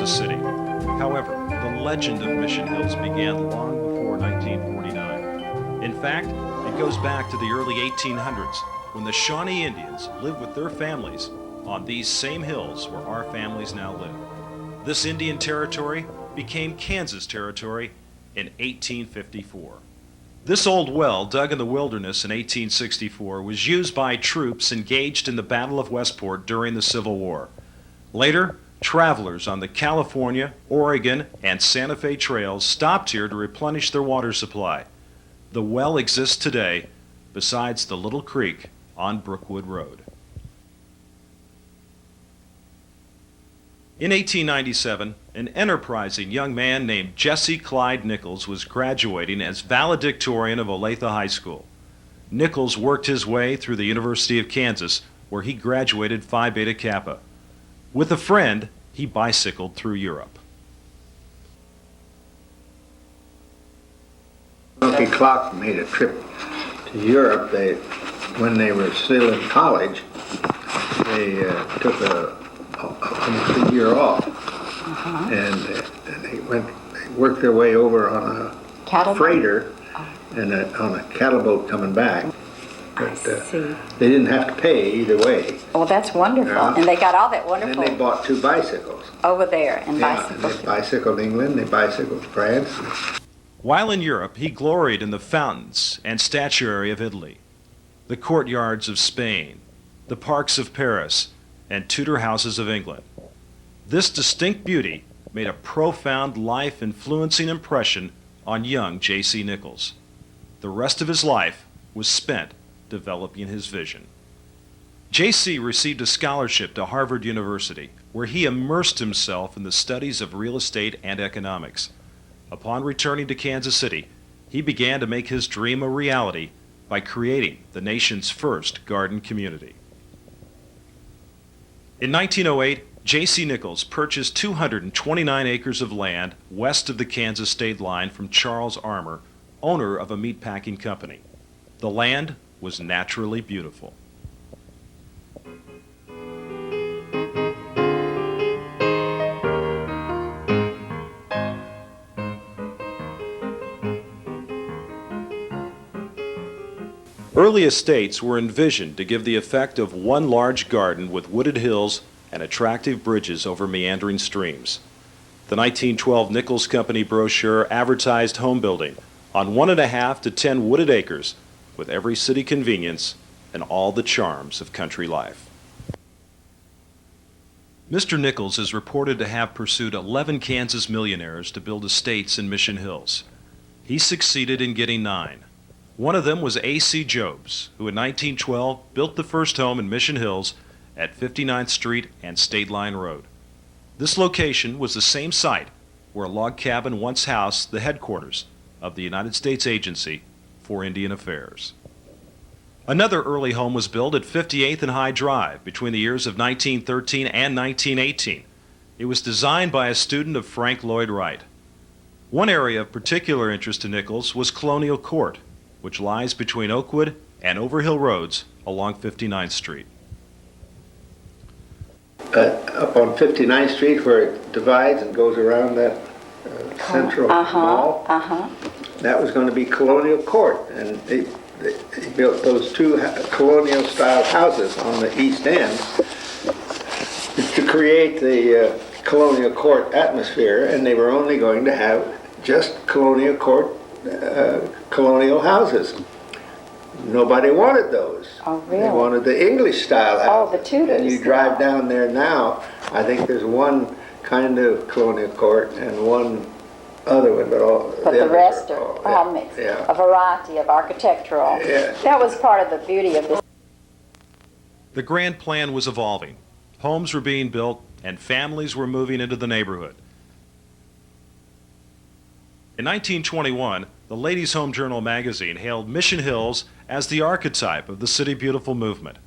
Kansas City. However, the legend of Mission Hills began long before 1949. In fact, it goes back to the early 1800s when the Shawnee Indians lived with their families on these same hills where our families now live. This Indian territory became Kansas territory in 1854. This old well, dug in the wilderness in 1864, was used by troops engaged in the Battle of Westport during the Civil War. Later, travelers on the California, Oregon, and Santa Fe trails stopped here to replenish their water supply. The well exists today besides the little creek on Brookwood Road. In 1897, an enterprising young man named Jesse Clyde Nichols was graduating as valedictorian of Olathe High School. Nichols worked his way through the University of Kansas, where he graduated Phi Beta Kappa. With a friend, he bicycled through Europe. Lucky Clark made a trip to Europe. When they were still in college, they took almost a year off, and they worked their way over on a freighter and on a cattle boat coming back. But they didn't have to pay either way. Oh, that's wonderful. And they got all that wonderful. And then they bought 2 bicycles. Over there, and bicycles. And they bicycled England, they bicycled France. While in Europe, he gloried in the fountains and statuary of Italy, the courtyards of Spain, the parks of Paris, and Tudor houses of England. This distinct beauty made a profound life-influencing impression on young J.C. Nichols. The rest of his life was spent developing his vision. J.C. received a scholarship to Harvard University, where he immersed himself in the studies of real estate and economics. Upon returning to Kansas City, he began to make his dream a reality by creating the nation's first garden community. In 1908, J.C. Nichols purchased 229 acres of land west of the Kansas state line from Charles Armour, owner of a meatpacking company. The land was naturally beautiful. Early estates were envisioned to give the effect of one large garden with wooded hills and attractive bridges over meandering streams. The 1912 Nichols Company brochure advertised home building on 1.5 to 10 wooded acres with every city convenience and all the charms of country life. Mr. Nichols is reported to have pursued 11 Kansas millionaires to build estates in Mission Hills. He succeeded in getting 9. One of them was A.C. Jobs, who in 1912 built the first home in Mission Hills at 59th Street and State Line Road. This location was the same site where a log cabin once housed the headquarters of the United States Agency for Indian Affairs. Another early home was built at 58th and High Drive between the years of 1913 and 1918. It was designed by a student of Frank Lloyd Wright. One area of particular interest to Nichols was Colonial Court, which lies between Oakwood and Overhill Roads along 59th Street. Up on 59th Street where it divides and goes around that central mall, that was going to be Colonial Court, and they built those 2 colonial style houses on the east end to create the Colonial Court atmosphere, and they were only going to have just Colonial Court colonial houses. Nobody wanted those. Oh, really? They wanted the English style houses. Oh, the Tudors. And you drive down there now, I think there's one kind of colonial court and one other one, but the rest are mixed. Yeah. A variety of architectural. Yeah. That was part of the beauty of this. The grand plan was evolving. Homes were being built and families were moving into the neighborhood. In 1921, the Ladies' Home Journal magazine hailed Mission Hills as the archetype of the City Beautiful movement.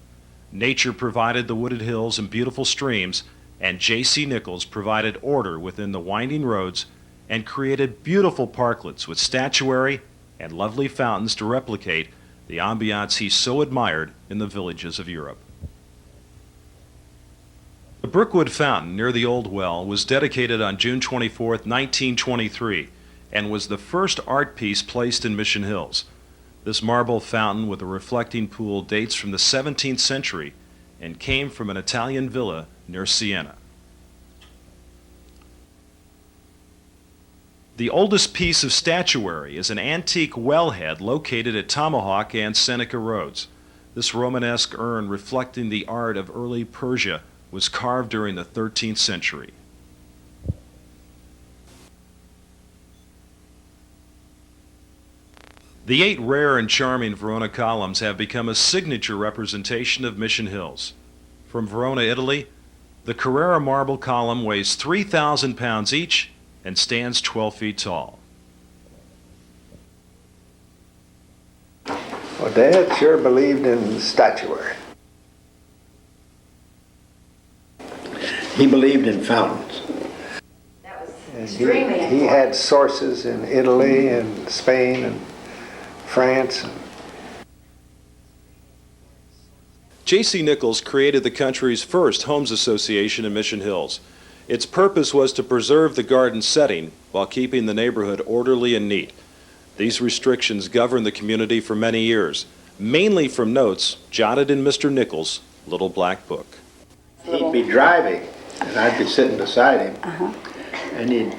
Nature provided the wooded hills and beautiful streams, and J.C. Nichols provided order within the winding roads and created beautiful parklets with statuary and lovely fountains to replicate the ambiance he so admired in the villages of Europe. The Brookwood Fountain near the old well was dedicated on June 24, 1923, and was the first art piece placed in Mission Hills. This marble fountain with a reflecting pool dates from the 17th century and came from an Italian villa near Siena. The oldest piece of statuary is an antique wellhead located at Tomahawk and Seneca Roads. This Romanesque urn reflecting the art of early Persia was carved during the 13th century. The 8 rare and charming Verona columns have become a signature representation of Mission Hills. From Verona, Italy, the Carrara marble column weighs 3,000 pounds each and stands 12 feet tall. Well, Dad sure believed in statuary. He believed in fountains. That was And extremely important. he had sources in Italy and Spain and France. J.C. Nichols created the country's first homes association in Mission Hills. Its purpose was to preserve the garden setting while keeping the neighborhood orderly and neat. These restrictions governed the community for many years, mainly from notes jotted in Mr. Nichols' little black book. He'd be driving, and I'd be sitting beside him, and he'd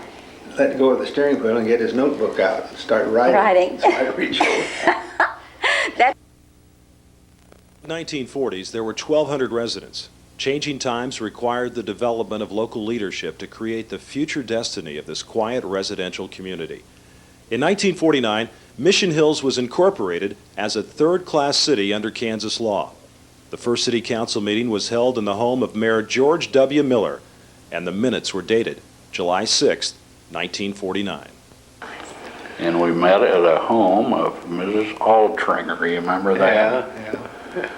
let go of the steering wheel and get his notebook out and start writing. So I'd reach over. In the 1940s, there were 1,200 residents. Changing times required the development of local leadership to create the future destiny of this quiet residential community. In 1949, Mission Hills was incorporated as a third-class city under Kansas law. The first city council meeting was held in the home of Mayor George W. Miller, and the minutes were dated July 6, 1949. And we met at a home of Mrs. Altringer, remember that? Yeah.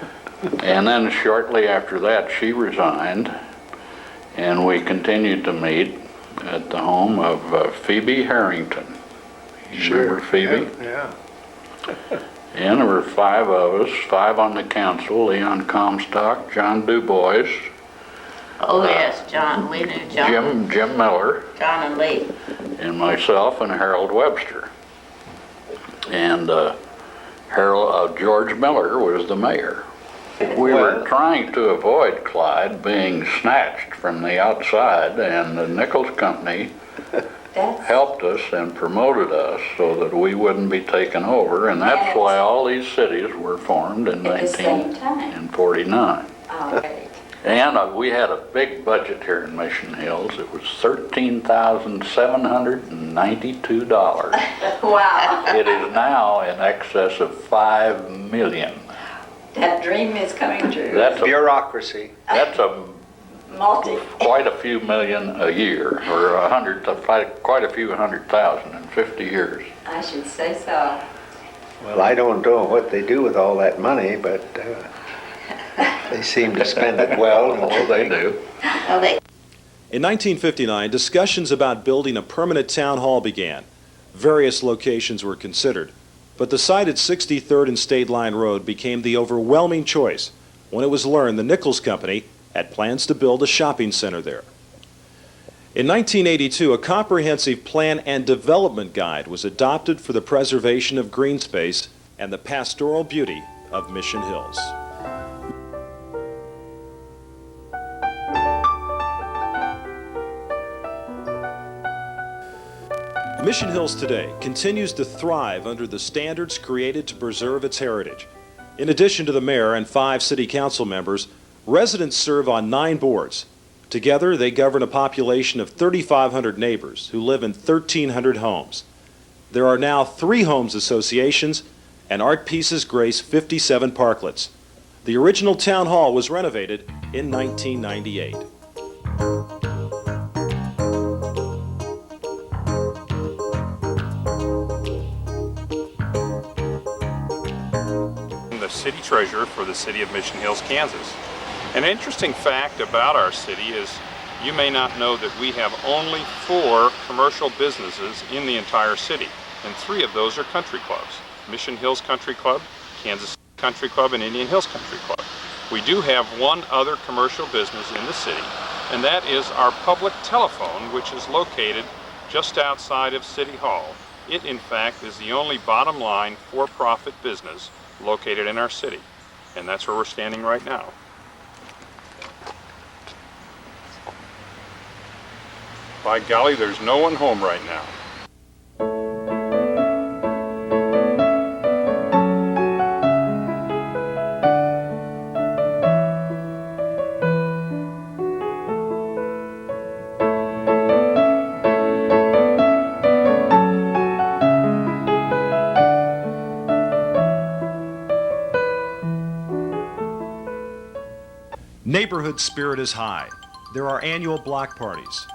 And then shortly after that, she resigned, and we continued to meet at the home of Phoebe Harrington. You remember Phoebe? Yeah. And there were 5 of us, 5 on the council: Leon Comstock, John Du Bois, Oh, yes, John, we knew John. Jim Miller, John and Lee. and myself, and Harold Webster. And George Miller was the mayor. We were trying to avoid Clyde being snatched from the outside, and the Nichols Company helped us and promoted us so that we wouldn't be taken over, and that's why all these cities were formed in At the same time. 1949. Oh, great. And we had a big budget here in Mission Hills. It was $13,792. Wow. It is now in excess of $5 million. That dream is coming true. That's Bureaucracy. quite a few million a year, or quite a few 100,000 in 50 years. I should say so. Well, I don't know what they do with all that money, but they seem to spend it well. Oh, they do. Oh, they In 1959, discussions about building a permanent town hall began. Various locations were considered, but the site at 63rd and State Line Road became the overwhelming choice when it was learned the Nichols Company had plans to build a shopping center there. In 1982, a comprehensive plan and development guide was adopted for the preservation of green space and the pastoral beauty of Mission Hills. Mission Hills today continues to thrive under the standards created to preserve its heritage. In addition to the mayor and 5 city council members, residents serve on 9 boards. Together, they govern a population of 3,500 neighbors who live in 1,300 homes. There are now 3 homes associations, and art pieces grace 57 parklets. The original town hall was renovated in 1998. The city treasurer for the city of Mission Hills, Kansas. An interesting fact about our city is you may not know that we have only 4 commercial businesses in the entire city, and 3 of those are country clubs: Mission Hills Country Club, Kansas Country Club, and Indian Hills Country Club. We do have 1 other commercial business in the city, and that is our public telephone, which is located just outside of City Hall. It, in fact, is the only bottom line for-profit business located in our city, and that's where we're standing right now. By golly, there's no one home right now. Neighborhood spirit is high. There are annual block parties.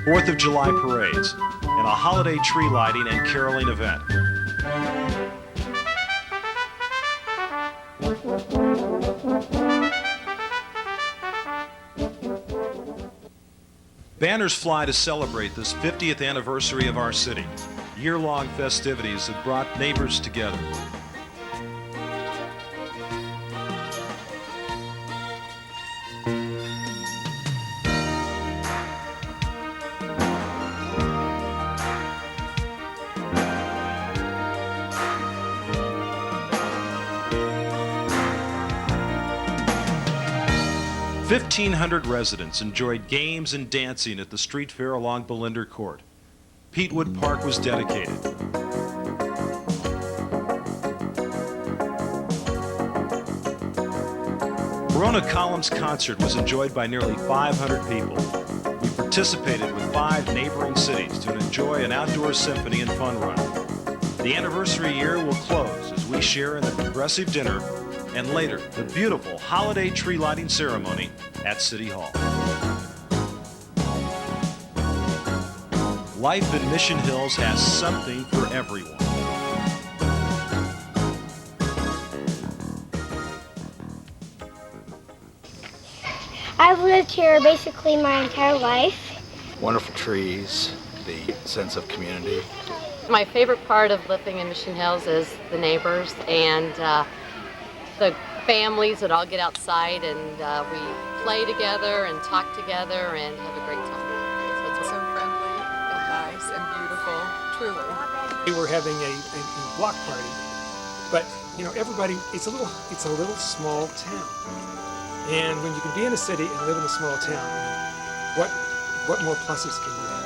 Fourth of July parades, and a holiday tree lighting and caroling event. Banners fly to celebrate this 50th anniversary of our city. Year-long festivities have brought neighbors together. Wow. 1,500 residents enjoyed games and dancing at the street fair along Belinder Court. Petewood Park was dedicated. Verona Columns concert was enjoyed by nearly 500 people. We participated with 5 neighboring cities to enjoy an outdoor symphony and fun run. The anniversary year will close as we share in the progressive dinner and later the beautiful holiday tree lighting ceremony at City Hall. Life in Mission Hills has something for everyone. I've lived here basically my entire life. Wonderful trees, the sense of community. My favorite part of living in Mission Hills is the neighbors and the families that all get outside and we play together and talk together and have a great time. So friendly and nice and beautiful, truly. We were having a block party, but you know, everybody, it's a little small town. And when you can be in a city and live in a small town, what more pluses can you have?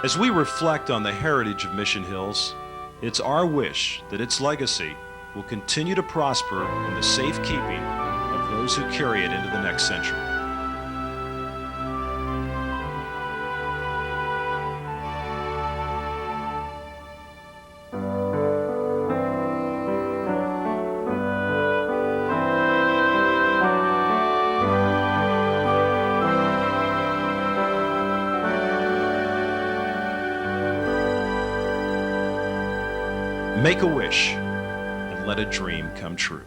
As we reflect on the heritage of Mission Hills, it's our wish that its legacy will continue to prosper in the safekeeping of those who carry it into the next century. Make a wish and let a dream come true.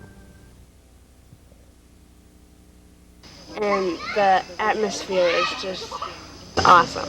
And the atmosphere is just awesome.